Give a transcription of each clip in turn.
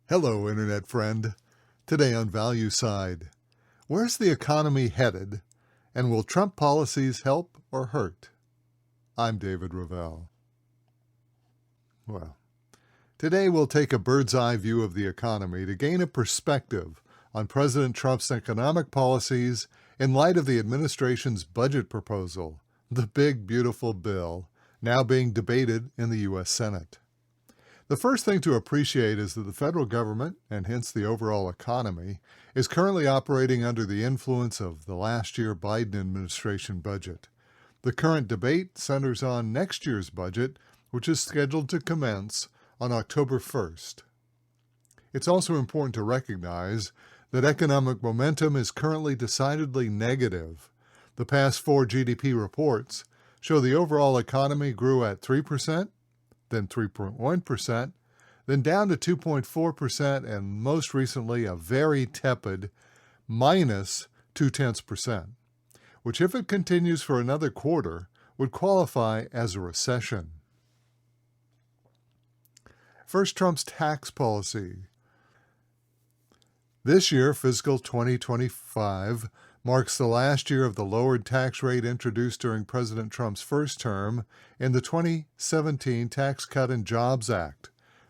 Hello, Internet friend. Today on Value Side, where's the economy headed, and will Trump policies help or hurt? I'm David Ravel. Well, today we'll take a bird's-eye view of the economy to gain a perspective on President Trump's economic policies in light of the administration's budget proposal, the big, beautiful bill, now being debated in the U.S. Senate. The first thing to appreciate is that the federal government, and hence the overall economy, is currently operating under the influence of the last year Biden administration budget. The current debate centers on next year's budget, which is scheduled to commence on October 1st. It's also important to recognize that economic momentum is currently decidedly negative. The past four GDP reports show the overall economy grew at 3%, then 3.1%, then down to 2.4%, and most recently a very tepid minus 0.2%, which if it continues for another quarter would qualify as a recession. First, Trump's tax policy. This year, fiscal 2025, marks the last year of the lowered tax rate introduced during President Trump's first term in the 2017 Tax Cut and Jobs Act.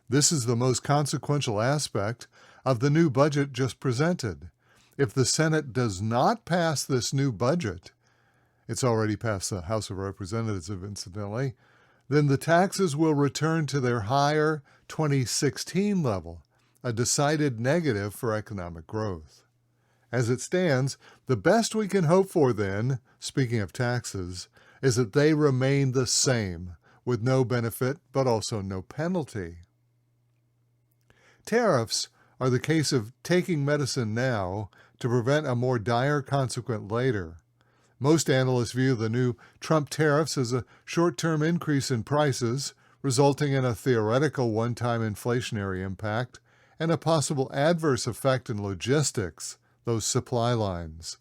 This is the most consequential aspect of the new budget just presented. If the Senate does not pass this new budget, it's already passed the House of Representatives, incidentally, then the taxes will return to their higher 2016 level, a decided negative for economic growth. As it stands, the best we can hope for then, speaking of taxes, is that they remain the same, with no benefit but also no penalty. Tariffs are the case of taking medicine now to prevent a more dire consequence later. Most analysts view the new Trump tariffs as a short-term increase in prices, resulting in a theoretical one-time inflationary impact and a possible adverse effect in logistics, those supply lines.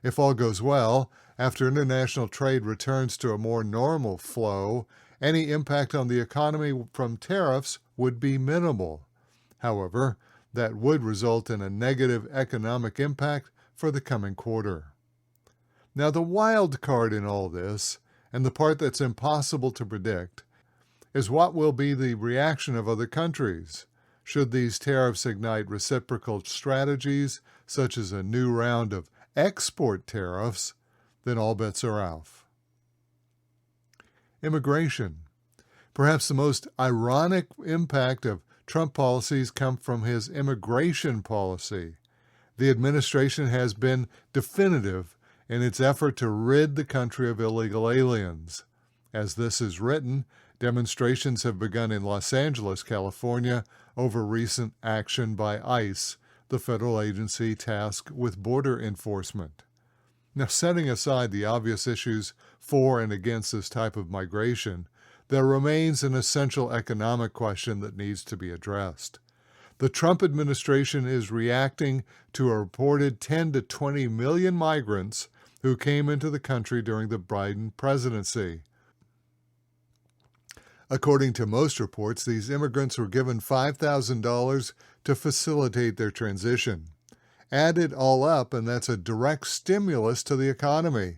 If all goes well, after international trade returns to a more normal flow, any impact on the economy from tariffs would be minimal. However, that would result in a negative economic impact for the coming quarter. Now, the wild card in all this, and the part that's impossible to predict, is what will be the reaction of other countries. Should these tariffs ignite reciprocal strategies, such as a new round of export tariffs, then all bets are off. Immigration. Perhaps the most ironic impact of Trump policies come from his immigration policy. The administration has been definitive in its effort to rid the country of illegal aliens. As this is written, demonstrations have begun in Los Angeles, California, over recent action by ICE, the federal agency tasked with border enforcement. Now, setting aside the obvious issues for and against this type of migration, there remains an essential economic question that needs to be addressed. The Trump administration is reacting to a reported 10 to 20 million migrants who came into the country during the Biden presidency. According to most reports, these immigrants were given $5,000 to facilitate their transition. Add it all up, and that's a direct stimulus to the economy.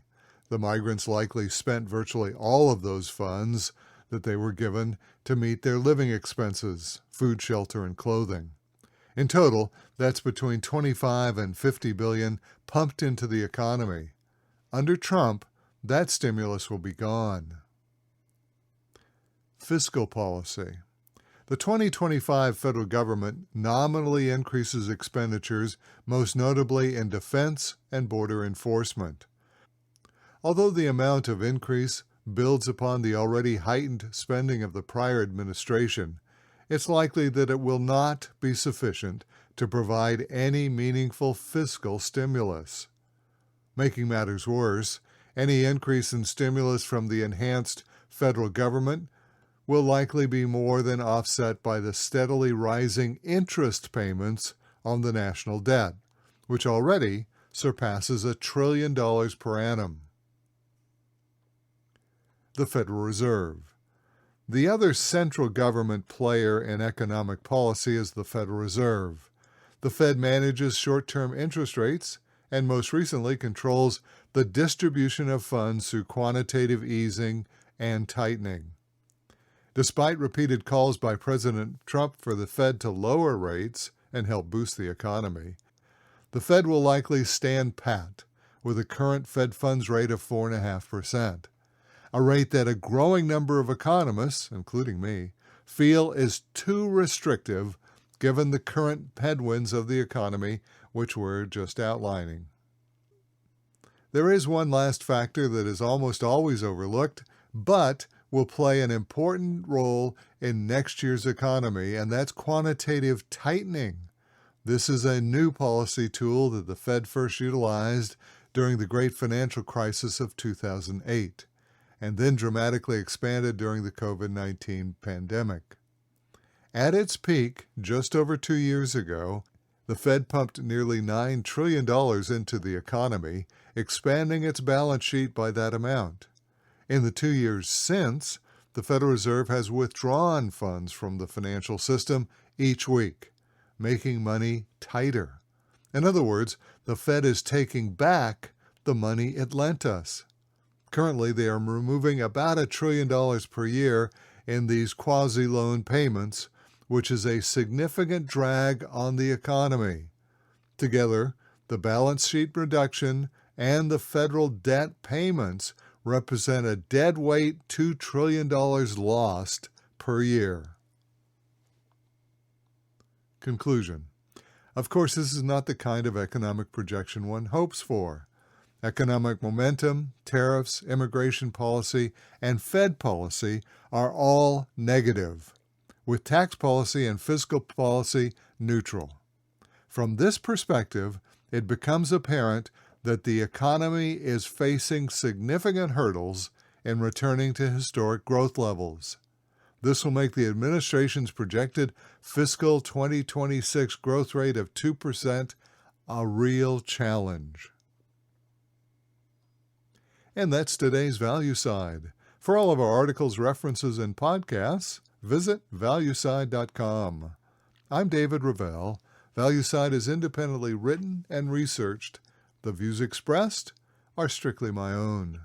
The migrants likely spent virtually all of those funds that they were given to meet their living expenses, food, shelter, and clothing. In total, that's between 25 and 50 billion pumped into the economy. Under Trump, that stimulus will be gone. Fiscal policy. The 2025 federal government nominally increases expenditures, most notably in defense and border enforcement. Although the amount of increase builds upon the already heightened spending of the prior administration, it's likely that it will not be sufficient to provide any meaningful fiscal stimulus. Making matters worse, any increase in stimulus from the enhanced federal government will likely be more than offset by the steadily rising interest payments on the national debt, which already surpasses $1 trillion per annum. The Federal Reserve. The other central government player in economic policy is the Federal Reserve. The Fed manages short-term interest rates and most recently controls the distribution of funds through quantitative easing and tightening. Despite repeated calls by President Trump for the Fed to lower rates and help boost the economy, the Fed will likely stand pat with a current Fed funds rate of 4.5%, a rate that a growing number of economists, including me, feel is too restrictive given the current headwinds of the economy, which we're just outlining. There is one last factor that is almost always overlooked, but will play an important role in next year's economy, and that's quantitative tightening. This is a new policy tool that the Fed first utilized during the great financial crisis of 2008, and then dramatically expanded during the COVID-19 pandemic. At its peak, just over 2 years ago, the Fed pumped nearly $9 trillion into the economy, expanding its balance sheet by that amount. In the 2 years since, the Federal Reserve has withdrawn funds from the financial system each week, making money tighter. In other words, the Fed is taking back the money it lent us. Currently, they are removing about $1 trillion per year in these quasi-loan payments, which is a significant drag on the economy. Together, the balance sheet reduction and the federal debt payments represent a deadweight $2 trillion lost per year. Conclusion. Of course, this is not the kind of economic projection one hopes for. Economic momentum, tariffs, immigration policy, and Fed policy are all negative, with tax policy and fiscal policy neutral. From this perspective, it becomes apparent that the economy is facing significant hurdles in returning to historic growth levels. This will make the administration's projected fiscal 2026 growth rate of 2% a real challenge. And that's today's Value Side. For all of our articles, references, and podcasts, visit valueside.com. I'm David Ravel. ValueSide is independently written and researched. The views expressed are strictly my own.